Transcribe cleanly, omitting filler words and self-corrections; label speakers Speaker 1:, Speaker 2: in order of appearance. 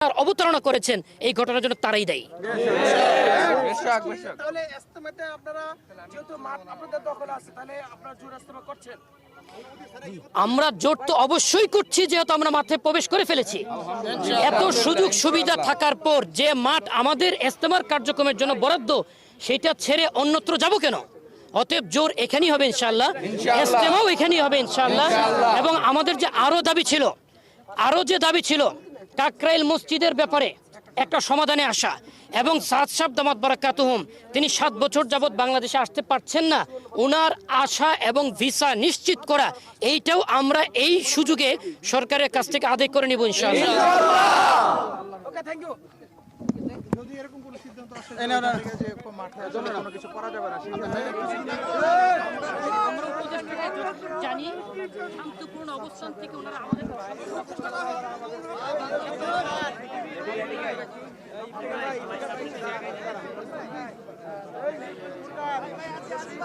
Speaker 1: অবতারণা করেছেন, এই ঘটনার জন্য তারাই দায়ী।
Speaker 2: তাহলে ইজতেমাতে আপনারা যেহেতু মাঠ আপনাদের দখলে আছে, তাহলে আপনারা জোর ইজতেমা করছেন?
Speaker 1: আমরা জোট তো অবশ্যই করছি, যেহেতু আমরা মাঠে প্রবেশ করে ফেলেছি। এত সুযোগ সুবিধা থাকার পর যে মাঠ আমাদের ইজতেমার কার্যক্রমের জন্য বরাদ্দ, সেটা ছেড়ে অন্যত্র যাব কেন? অতএব জোর এখানেই হবে ইনশাআল্লাহ, ইজতেমাও এখানেই হবে ইনশাআল্লাহ। এবং আমাদের যে আরো যে দাবি ছিল কাকরাইল মসজিদের ব্যাপারে একটা সমাধানে আসা, এবং সাদ সাহেব দামাত বারাকাতুহুম তিনি 7 বছর যাবত বাংলাদেশে আসতে পারছেন না, ওনার আশা এবং ভিসা নিশ্চিত করা, এইটাও আমরা এই সুযোগে সরকারের কাছ থেকে আদায় করে নিব ইনশাআল্লাহ।
Speaker 2: ওকে, থ্যাংক ইউ।
Speaker 3: যদি এরকম কোনো সিদ্ধান্ত আসে যে মাঠে আসলে কোনো কিছু করা যাবে না,
Speaker 1: আমরা উপদেষ্টাকে জানি শান্তপূর্ণ অবস্থান থেকে ওনারা আমাদের